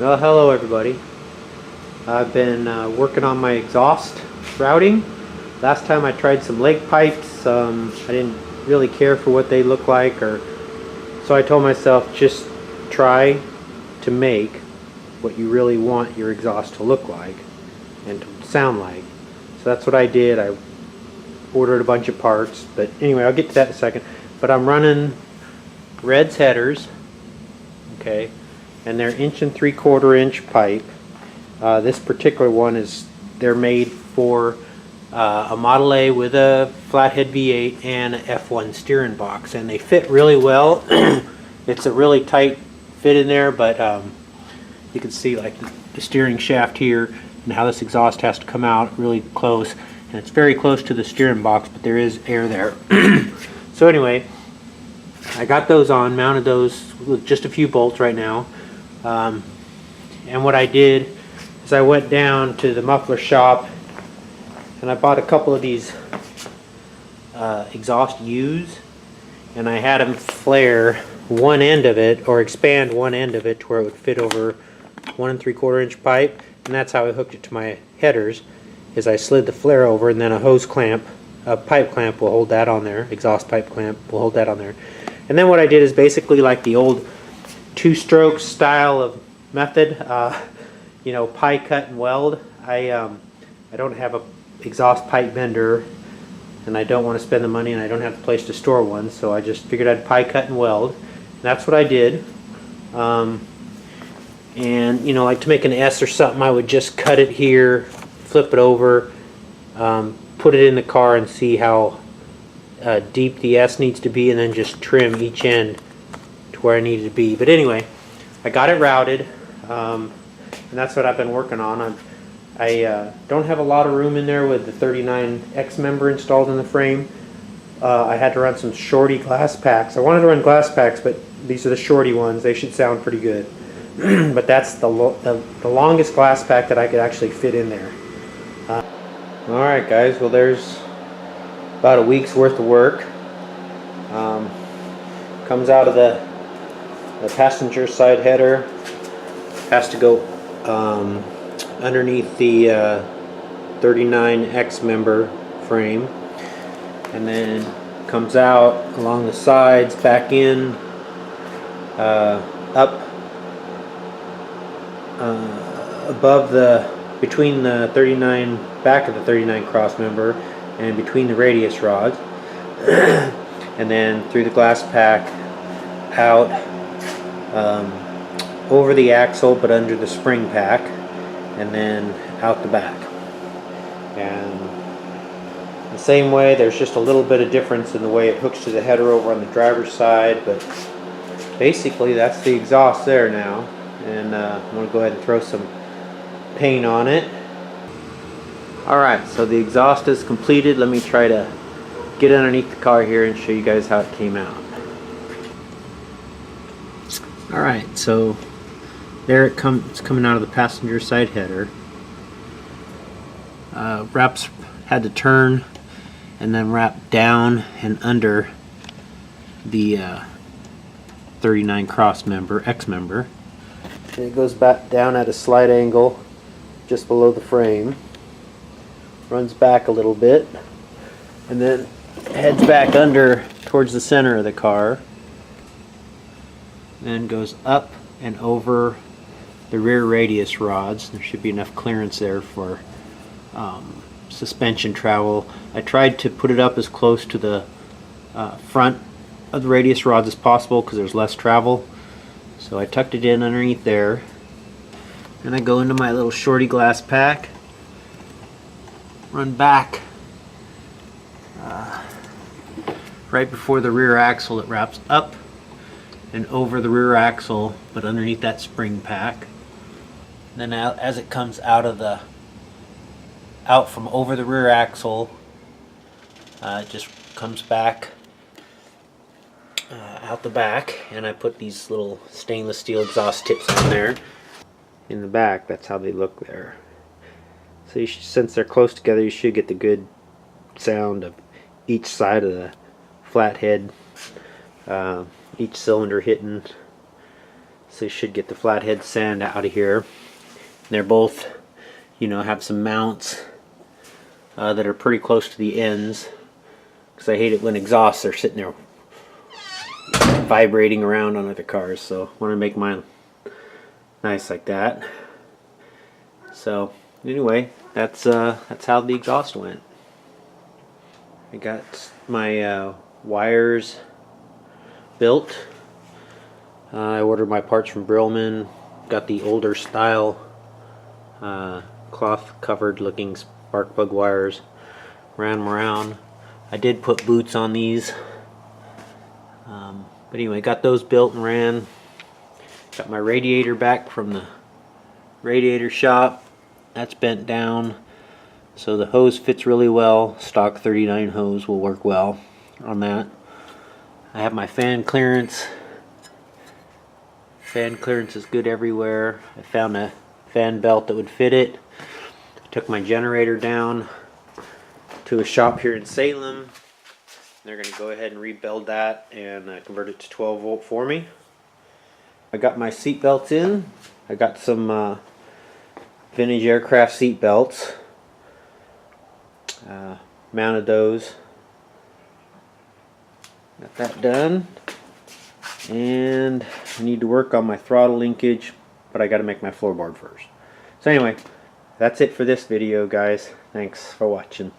Well, hello everybody. I've been working on my exhaust routing. Last time I tried some lake pipes. I didn't really care for what they look like, so I told myself just try to make what you really want your exhaust to look like and to sound like. So that's what I did. I ordered a bunch of parts, but anyway, I'll get to that in a second. But I'm running Red's headers, okay, and they're 1 3/4 inch pipe. This particular one they're made for a Model A with a flathead V8 and an F1 steering box, and they fit really well. It's a really tight fit in there, but you can see like the steering shaft here and how this exhaust has to come out really close, and it's very close to the steering box, but there is air there. So anyway, I got those on, mounted those with just a few bolts right now. And what I did is I went down to the muffler shop and I bought a couple of these exhaust U's, and I had them flare one end of it, or expand one end of it to where it would fit over 1 3/4 inch pipe, and that's how I hooked it to my headers. Is I slid the flare over, and then a hose clamp, a pipe clamp will hold that on there, exhaust pipe clamp will hold that on there. And then what I did is basically like the old two-stroke style of method, you know, pie cut and weld. I don't have a exhaust pipe bender, and I don't want to spend the money, and I don't have the place to store one, so I just figured I'd pie cut and weld, and that's what I did. And you know, like to make an S or something, I would just cut it here, flip it over, put it in the car and see how deep the S needs to be, and then just trim each end to where I need it to be. But anyway, I got it routed, and that's what I've been working on. I don't have a lot of room in there with the 39X member installed in the frame. I had to run some shorty glass packs. I wanted to run glass packs, but these are the shorty ones. They should sound pretty good. But that's the longest glass pack that I could actually fit in there. Alright guys, well there's about a week's worth of work. Comes out of the passenger side header, has to go underneath the 39X member frame, and then comes out along the sides, back in, up above between the 39, back of the 39 cross member and between the radius rods, and then through the glass pack out over the axle but under the spring pack, and then out the back. And the same way, there's just a little bit of difference in the way it hooks to the header over on the driver's side, but basically that's the exhaust there now. And I'm going to go ahead and throw some paint on it. Alright, so the exhaust is completed. Let me try to get underneath the car here and show you guys how it came out. Alright, so there it comes. It's coming out of the passenger side header. Wraps had to turn and then wrap down and under the 39 cross member, X member. And it goes back down at a slight angle just below the frame, runs back a little bit, and then heads back under towards the center of the car, then goes up and over the rear radius rods. There should be enough clearance there for suspension travel. I tried to put it up as close to the front of the radius rods as possible because there's less travel. So I tucked it in underneath there, and I go into my little shorty glass pack, run back right before the rear axle. It wraps up and over the rear axle but underneath that spring pack. And then as it comes out from over the rear axle, it just comes back out the back, and I put these little stainless steel exhaust tips in there in the back. That's how they look there. So since they're close together, you should get the good sound of each side of the flathead, each cylinder hitting. So you should get the flathead sand out of here. They're both, you know, have some mounts that are pretty close to the ends, because I hate it when exhausts are sitting there vibrating around on other cars. So I want to make mine nice like that. So anyway, that's how the exhaust went. I got my wires built. I ordered my parts from Brillman. Got the older style cloth covered looking spark plug wires. Ran them around. I did put boots on these. But anyway, got those built and ran. Got my radiator back from the radiator shop. That's bent down, so the hose fits really well. Stock 39 hose will work well on that. I have my fan clearance. Fan clearance is good everywhere. I found a fan belt that would fit it. I took my generator down to a shop here in Salem. They're going to go ahead and rebuild that and convert it to 12 volt for me. I got my seat belts in. I got some vintage aircraft seat belts. Mounted those. Got that done. And I need to work on my throttle linkage, but I got to make my floorboard first. So anyway, that's it for this video, guys. Thanks for watching.